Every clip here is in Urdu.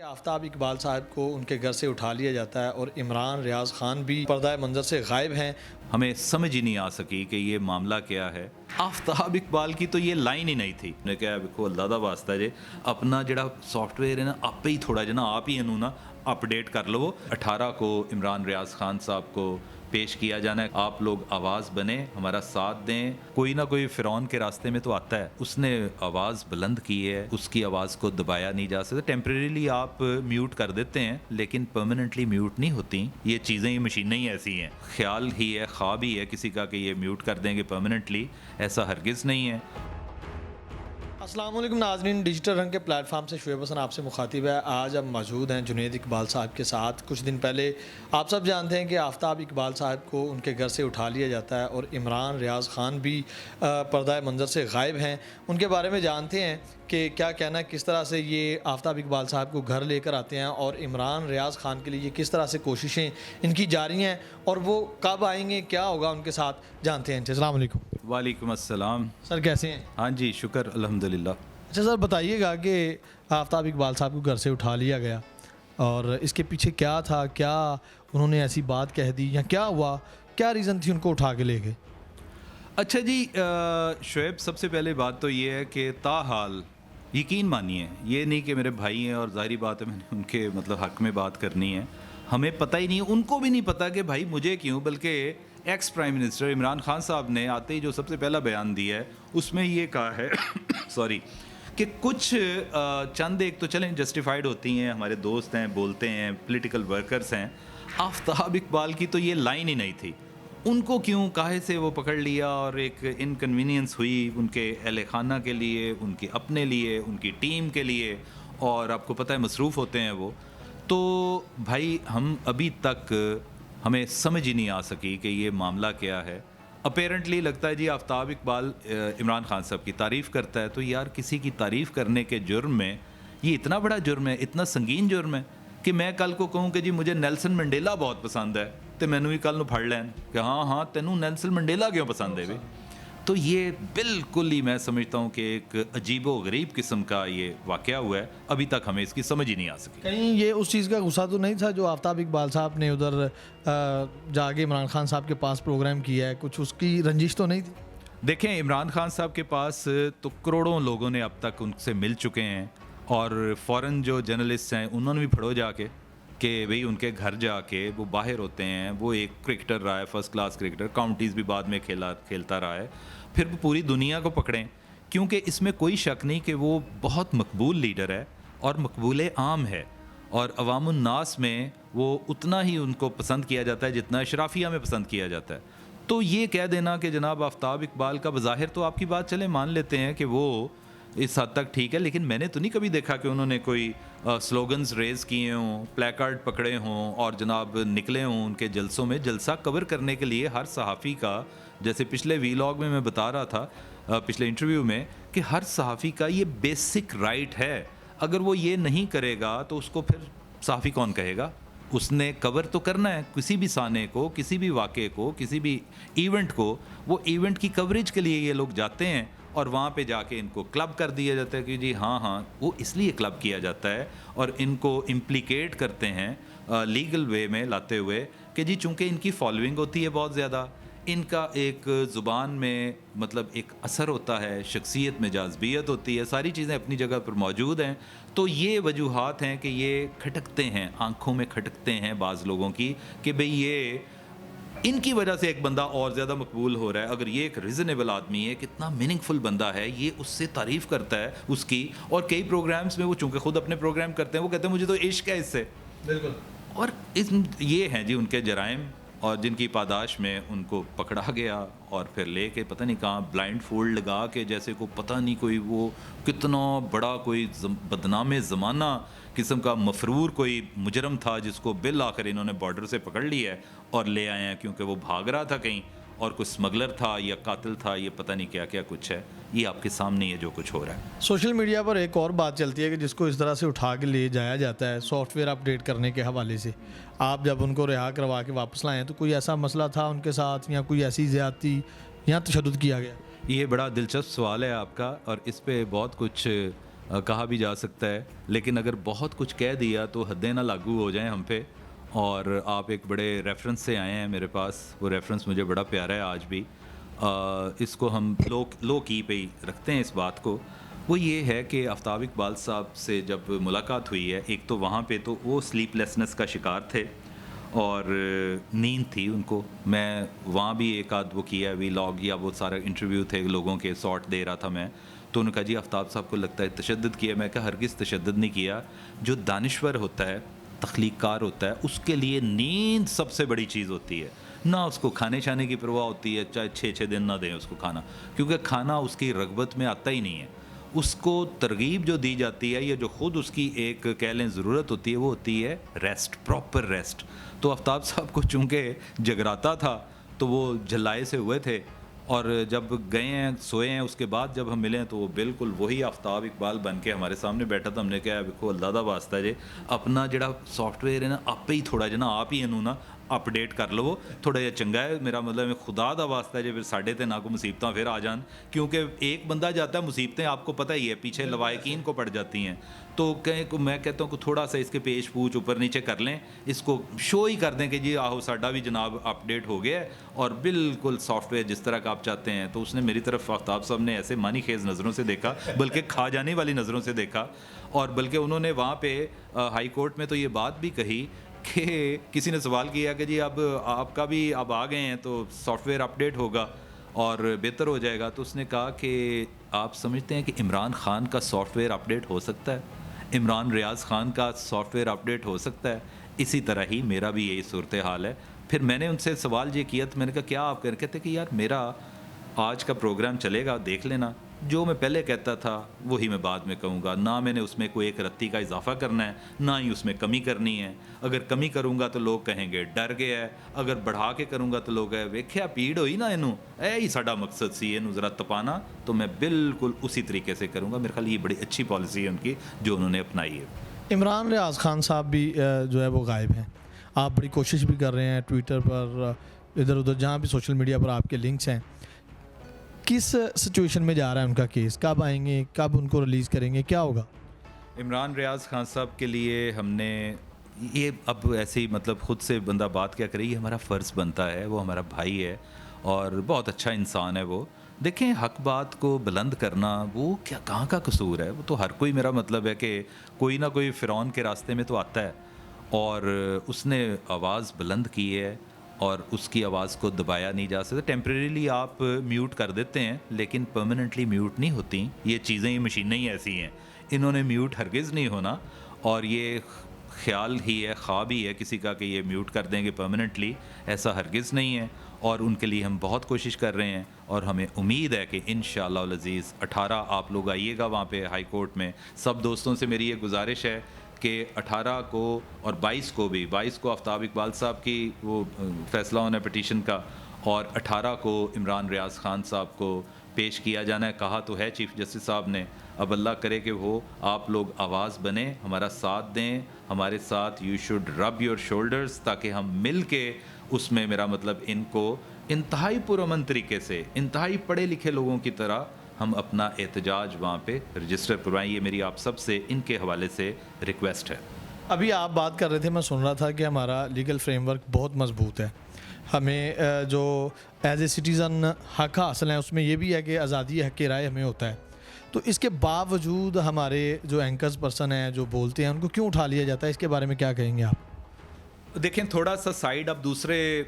آفتاب اقبال صاحب کو ان کے گھر سے اٹھا لیا جاتا ہے اور عمران ریاض خان بھی پردہ منظر سے غائب ہیں۔ ہمیں سمجھ ہی نہیں آ سکی کہ یہ معاملہ کیا ہے۔ آفتاب اقبال کی تو یہ لائن ہی نہیں تھی۔ نے کہا دیکھو اللہ دا واسطہ جے اپنا جڑا سافٹ ویئر ہے نا آپ ہی تھوڑا جنا آپ ہی انہوں نا اپڈیٹ کر لو۔ 18 کو عمران ریاض خان صاحب کو پیش کیا جانا ہے، آپ لوگ آواز بنیں، ہمارا ساتھ دیں۔ کوئی نہ کوئی فرعون کے راستے میں تو آتا ہے، اس نے آواز بلند کی ہے، اس کی آواز کو دبایا نہیں جا سکتا۔ ٹیمپریریلی آپ میوٹ کر دیتے ہیں لیکن پرماننٹلی میوٹ نہیں ہوتی یہ چیزیں، یہ مشینیں ہی ایسی ہیں۔ خیال ہی ہے، خواب ہی ہے کسی کا کہ یہ میوٹ کر دیں گے پرماننٹلی، ایسا ہرگز نہیں ہے۔ السلام علیکم ناظرین، ڈیجیٹل رنگ کے پلیٹ فارم سے شعیب حسن آپ سے مخاطب ہے۔ آج ہم موجود ہیں جنید اقبال صاحب کے ساتھ۔ کچھ دن پہلے آپ سب جانتے ہیں کہ آفتاب اقبال صاحب کو ان کے گھر سے اٹھا لیا جاتا ہے اور عمران ریاض خان بھی پردہ منظر سے غائب ہیں۔ ان کے بارے میں جانتے ہیں کہ کیا کہنا ہے، کس طرح سے یہ آفتاب اقبال صاحب کو گھر لے کر آتے ہیں اور عمران ریاض خان کے لیے یہ کس طرح سے کوششیں ان کی جاری ہیں اور وہ کب آئیں گے، کیا ہوگا ان کے ساتھ، جانتے ہیں۔ السلام علیکم۔ وعلیکم السلام سر کیسے ہیں؟ ہاں جی، شکر الحمدللہ۔ اچھا سر بتائیے گا کہ آفتاب اقبال صاحب کو گھر سے اٹھا لیا گیا اور اس کے پیچھے کیا تھا، کیا انہوں نے ایسی بات کہہ دی یا کیا ہوا، کیا ریزن تھی ان کو اٹھا کے لے گئے؟ اچھا جی، شعیب سب سے پہلے بات تو یہ ہے کہ تاحال یقین مانیے، یہ نہیں کہ میرے بھائی ہیں اور ظاہری بات ہے میں نے ان کے حق میں بات کرنی ہے، ہمیں پتہ ہی نہیں، ان کو بھی نہیں پتہ کہ بھائی مجھے کیوں، بلکہ ex prime minister Imran Khan صاحب نے آتے ہی جو سب سے پہلا بیان دیا ہے اس میں یہ کہا ہے سوری کہ کچھ چند ایک تو چلیں جسٹیفائڈ ہوتی ہیں، ہمارے دوست ہیں، بولتے ہیں، پولیٹیکل ورکرز ہیں، آفتاب اقبال کی تو یہ لائن ہی نہیں تھی، ان کو کیوں کاہے سے وہ پکڑ لیا اور ایک انکنوینئنس ہوئی ان کے اہل خانہ کے لیے، ان کے اپنے لیے، ان کی ٹیم کے لیے، اور آپ کو پتہ ہے مصروف ہوتے ہیں وہ۔ تو بھائی ہم ابھی تک ہمیں سمجھ ہی نہیں آ سکی کہ یہ معاملہ کیا ہے۔ اپیرنٹلی لگتا ہے جی آفتاب اقبال عمران خان صاحب کی تعریف کرتا ہے، تو یار کسی کی تعریف کرنے کے جرم میں یہ اتنا بڑا جرم ہے، اتنا سنگین جرم ہے کہ میں کل کو کہوں کہ جی مجھے نیلسن منڈیلا بہت پسند ہے تو مینوں بھی کل نو پھڑ لین کہ ہاں تینوں نیلسن منڈیلا کیوں پسند ہے بھی۔ تو یہ بالکل ہی میں سمجھتا ہوں کہ ایک عجیب و غریب قسم کا یہ واقعہ ہوا ہے، ابھی تک ہمیں اس کی سمجھ ہی نہیں آ سکی۔ کہیں یہ اس چیز کا غصہ تو نہیں تھا جو آفتاب اقبال صاحب نے ادھر جا کے عمران خان صاحب کے پاس پروگرام کیا ہے، کچھ اس کی رنجش تو نہیں تھی؟ دیکھیں عمران خان صاحب کے پاس تو کروڑوں لوگوں نے اب تک ان سے مل چکے ہیں، اور فورن جو جرنلسٹ ہیں انہوں نے بھی پڑھو جا کے کہ بھئی ان کے گھر جا کے وہ باہر ہوتے ہیں، وہ ایک کرکٹر رہا ہے، فرسٹ کلاس کرکٹر، کاؤنٹیز بھی بعد میں کھیلتا رہا ہے، پھر وہ پوری دنیا کو پکڑیں، کیونکہ اس میں کوئی شک نہیں کہ وہ بہت مقبول لیڈر ہے اور مقبول عام ہے، اور عوام الناس میں وہ اتنا ہی ان کو پسند کیا جاتا ہے جتنا اشرافیہ میں پسند کیا جاتا ہے۔ تو یہ کہہ دینا کہ جناب آفتاب اقبال کا بظاہر تو آپ کی بات چلیں مان لیتے ہیں کہ وہ اس حد تک ٹھیک ہے، لیکن میں نے تو نہیں کبھی دیکھا کہ انہوں نے کوئی سلوگنز ریز کیے ہوں، پلے کارڈ پکڑے ہوں اور جناب نکلے ہوں ان کے جلسوں میں۔ جلسہ کور کرنے کے لیے ہر صحافی کا، جیسے پچھلے ویلاگ میں بتا رہا تھا پچھلے انٹرویو میں، کہ ہر صحافی کا یہ بیسک رائٹ ہے، اگر وہ یہ نہیں کرے گا تو اس کو پھر صحافی کون کہے گا؟ اس نے کور تو کرنا ہے کسی بھی سانے کو، کسی بھی واقعے کو، کسی بھی ایونٹ کو، وہ ایونٹ کی کوریج کے لیے یہ لوگ جاتے ہیں اور وہاں پہ جا کے ان کو کلب کر دیا جاتا ہے کہ جی ہاں وہ اس لیے کلب کیا جاتا ہے، اور ان کو امپلیکیٹ کرتے ہیں لیگل وے میں لاتے ہوئے کہ جی چونکہ ان کی فالوئنگ ہوتی ہے بہت زیادہ، ان کا ایک زبان میں ایک اثر ہوتا ہے، شخصیت میں جاذبیت ہوتی ہے، ساری چیزیں اپنی جگہ پر موجود ہیں، تو یہ وجوہات ہیں کہ یہ کھٹکتے ہیں، آنکھوں میں کھٹکتے ہیں بعض لوگوں کی کہ بھئی یہ ان کی وجہ سے ایک بندہ اور زیادہ مقبول ہو رہا ہے، اگر یہ ایک ریزنیبل آدمی ہے، کتنا میننگ فل بندہ ہے، یہ اس سے تعریف کرتا ہے اس کی، اور کئی پروگرامز میں وہ چونکہ خود اپنے پروگرام کرتے ہیں وہ کہتے ہیں مجھے تو عشق ہے اس سے، بالکل، اور یہ ہیں جی ان کے جرائم، اور جن کی پاداش میں ان کو پکڑا گیا اور پھر لے کے پتہ نہیں کہاں بلائنڈ فولڈ لگا کے، جیسے کو پتہ نہیں کوئی وہ کتنا بڑا کوئی بدنام زمانہ قسم کا مفرور کوئی مجرم تھا جس کو بالآخر انہوں نے بارڈر سے پکڑ لیا ہے اور لے آئے ہیں، کیونکہ وہ بھاگ رہا تھا کہیں اور کوئی اسمگلر تھا یا قاتل تھا، یہ پتہ نہیں کیا کیا کچھ ہے، یہ آپ کے سامنے ہے جو کچھ ہو رہا ہے۔ سوشل میڈیا پر ایک اور بات چلتی ہے کہ جس کو اس طرح سے اٹھا کے لے جایا جاتا ہے سافٹ ویئر اپڈیٹ کرنے کے حوالے سے، آپ جب ان کو رہا کروا کے واپس لائیں تو کوئی ایسا مسئلہ تھا ان کے ساتھ یا کوئی ایسی زیادتی یا تشدد کیا گیا؟ یہ بڑا دلچسپ سوال ہے آپ کا، اور اس پہ بہت کچھ کہا بھی جا سکتا ہے، لیکن اگر بہت کچھ کہہ دیا تو حدیں نہ لاگو ہو جائیں ہم پہ. اور آپ ایک بڑے ریفرنس سے آئے ہیں میرے پاس، وہ ریفرنس مجھے بڑا پیارا ہے آج بھی. اس کو ہم لو کی پہ ہی رکھتے ہیں اس بات کو. وہ یہ ہے کہ آفتاب اقبال صاحب سے جب ملاقات ہوئی ہے، ایک تو وہاں پہ تو وہ سلیپ لیسنس کا شکار تھے اور نیند تھی ان کو. میں وہاں بھی ایک آدھ وہ کیا وی لاگ یا وہ سارا انٹرویو تھے لوگوں کے، سارٹ دے رہا تھا میں. تو انہوں نے کہا جی آفتاب صاحب کو لگتا ہے تشدد کیا. میں کہا ہرگز تشدد نہیں کیا. جو دانشور ہوتا ہے، تخلیق کار ہوتا ہے، اس کے لیے نیند سب سے بڑی چیز ہوتی ہے. نہ اس کو کھانے شانے کی پرواہ ہوتی ہے، چاہے 6 دن نہ دیں اس کو کھانا، کیونکہ کھانا اس کی رغبت میں آتا ہی نہیں ہے. اس کو ترغیب جو دی جاتی ہے یا جو خود اس کی ایک کہہ لیں ضرورت ہوتی ہے، وہ ہوتی ہے ریسٹ، پراپر ریسٹ. تو آفتاب صاحب کو چونکہ جگراتا تھا تو وہ جھلائے سے ہوئے تھے، اور جب گئے ہیں سوئے ہیں اس کے بعد جب ہم ملے ہیں تو وہ بالکل وہی آفتاب اقبال بن کے ہمارے سامنے بیٹھا تھا. ہم نے کہا دیکھو اللہ دا واسطہ جی اپنا جڑا سافٹ ویئر ہے نا آپ ہی تھوڑا جنا آپ ہی انہوں نا اپڈیٹ کر لو تھوڑا جہا چنگا ہے. میرا مطلب خدا دا واسطہ جی پھر ساڈے تے نہ کو مصیبتاں پھر آ جان، کیونکہ ایک بندہ جاتا ہے مصیبتیں آپ کو پتہ ہی ہے پیچھے لوائقین کو پڑ جاتی ہیں. تو میں کہتا ہوں کہ تھوڑا سا اس کے پیش پوچھ اوپر نیچے کر لیں، اس کو شو ہی کر دیں کہ جی آہو ساڈا بھی جناب اپڈیٹ ہو گیا ہے اور بالکل سافٹ ویئر جس طرح کا آپ چاہتے ہیں. تو اس نے میری طرف آفتاب صاحب نے ایسے مانی خیز نظروں سے دیکھا، بلکہ کھا جانے والی نظروں سے دیکھا. اور بلکہ انہوں نے وہاں پہ ہائی کورٹ میں تو یہ بات بھی کہی کہ کسی نے سوال کیا کہ جی اب آپ کا بھی اب آ گئے ہیں تو سافٹ ویئر اپڈیٹ ہوگا اور بہتر ہو جائے گا. تو اس نے کہا کہ آپ سمجھتے ہیں کہ عمران خان کا سافٹ ویئر اپڈیٹ ہو سکتا ہے، عمران ریاض خان کا سافٹ ویئر اپڈیٹ ہو سکتا ہے، اسی طرح ہی میرا بھی یہی صورتحال ہے. پھر میں نے ان سے سوال یہ کیا تو میں نے کہا کیا آپ کہتے کہ یار میرا آج کا پروگرام چلے گا دیکھ لینا، جو میں پہلے کہتا تھا وہی میں بعد میں کہوں گا. نہ میں نے اس میں کوئی ایک رتی کا اضافہ کرنا ہے، نہ ہی اس میں کمی کرنی ہے. اگر کمی کروں گا تو لوگ کہیں گے ڈر گیا ہے، اگر بڑھا کے کروں گا تو لوگ ہے ویکھیا پیڑ ہوئی نا اینوں اے ہی ساڈا مقصد سی اینوں ذرا تپانا. تو میں بالکل اسی طریقے سے کروں گا. میرے خیال یہ بڑی اچھی پالیسی ہے ان کی جو انہوں نے اپنائی ہے. عمران ریاض خان صاحب بھی جو ہے وہ غائب ہیں. آپ بڑی کوشش بھی کر رہے ہیں ٹویٹر پر ادھر ادھر جہاں بھی سوشل میڈیا پر آپ کے لنکس ہیں. کس سچویشن میں جا رہا ہے ان کا کیس؟ کب آئیں گے؟ کب ان کو ریلیز کریں گے؟ کیا ہوگا؟ عمران ریاض خان صاحب کے لیے ہم نے یہ اب ایسے ہی مطلب خود سے بندہ بات کیا کرے، یہ ہمارا فرض بنتا ہے. وہ ہمارا بھائی ہے اور بہت اچھا انسان ہے. وہ دیکھیں حق بات کو بلند کرنا وہ کیا کہاں کا قصور ہے؟ وہ تو ہر کوئی، میرا مطلب ہے کہ کوئی نہ کوئی فرعون کے راستے میں تو آتا ہے اور اس نے آواز بلند کی ہے اور اس کی آواز کو دبایا نہیں جا سکتا. ٹیمپریریلی آپ میوٹ کر دیتے ہیں لیکن پرماننٹلی میوٹ نہیں ہوتی. یہ چیزیں یہ مشینیں ہی ایسی ہیں، انہوں نے میوٹ ہرگز نہیں ہونا. اور یہ خیال ہی ہے، خواب ہی ہے کسی کا کہ یہ میوٹ کر دیں گے پرماننٹلی، ایسا ہرگز نہیں ہے. اور ان کے لیے ہم بہت کوشش کر رہے ہیں اور ہمیں امید ہے کہ انشاءاللہ العزیز 18 آپ لوگ آئیے گا وہاں پہ ہائی کورٹ میں. سب دوستوں سے میری یہ گزارش ہے کہ 18 کو اور 22 کو بھی، 22 کو آفتاب اقبال صاحب کی وہ فیصلہ ہونا ہے پٹیشن کا، اور 18 کو عمران ریاض خان صاحب کو پیش کیا جانا ہے. کہا تو ہے چیف جسٹس صاحب نے، اب اللہ کرے کہ وہ آپ لوگ آواز بنیں، ہمارا ساتھ دیں، ہمارے ساتھ یو شوڈ رب یور شولڈرز، تاکہ ہم مل کے اس میں میرا مطلب ان کو انتہائی پرامن طریقے سے، انتہائی پڑھے لکھے لوگوں کی طرح ہم اپنا احتجاج وہاں پہ رجسٹر کروائیں. یہ میری آپ سب سے ان کے حوالے سے ریکویسٹ ہے. ابھی آپ بات کر رہے تھے، میں سن رہا تھا کہ ہمارا لیگل فریم ورک بہت مضبوط ہے. ہمیں جو ایز اے سٹیزن حق حاصل ہیں اس میں یہ بھی ہے کہ آزادی حق رائے ہمیں ہوتا ہے. تو اس کے باوجود ہمارے جو اینکرز پرسن ہیں جو بولتے ہیں ان کو کیوں اٹھا لیا جاتا ہے؟ اس کے بارے میں کیا کہیں گے آپ؟ دیکھیں تھوڑا سا سائیڈ اب دوسرے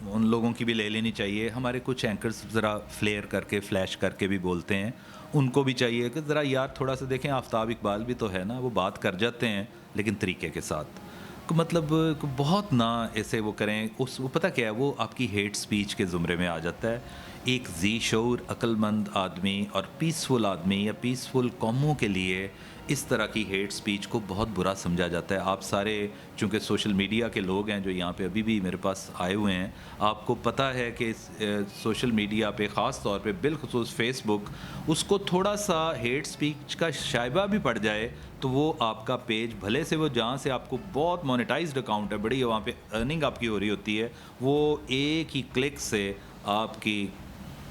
ان لوگوں کی بھی لے لینی چاہیے. ہمارے کچھ اینکرز ذرا فلیئر کر کے فلیش کر کے بھی بولتے ہیں، ان کو بھی چاہیے کہ ذرا یار تھوڑا سا دیکھیں. آفتاب اقبال بھی تو ہے نا، وہ بات کر جاتے ہیں لیکن طریقے کے ساتھ، مطلب بہت نہ ایسے وہ کریں. وہ پتہ کیا ہے، وہ آپ کی ہیٹ سپیچ کے زمرے میں آ جاتا ہے. ایک ذی شعور عقل مند آدمی اور پیسفل آدمی یا پیسفل قوموں کے لیے اس طرح کی ہیٹ سپیچ کو بہت برا سمجھا جاتا ہے. آپ سارے چونکہ سوشل میڈیا کے لوگ ہیں جو یہاں پہ ابھی بھی میرے پاس آئے ہوئے ہیں، آپ کو پتہ ہے کہ سوشل میڈیا پہ خاص طور پہ بالخصوص فیس بک، اس کو تھوڑا سا ہیٹ سپیچ کا شائبہ بھی پڑ جائے تو وہ آپ کا پیج بھلے سے وہ جہاں سے آپ کو بہت مونیٹائزڈ اکاؤنٹ ہے، بڑی وہاں پہ ارننگ آپ کی ہو رہی ہوتی ہے، وہ ایک ہی کلک سے آپ کی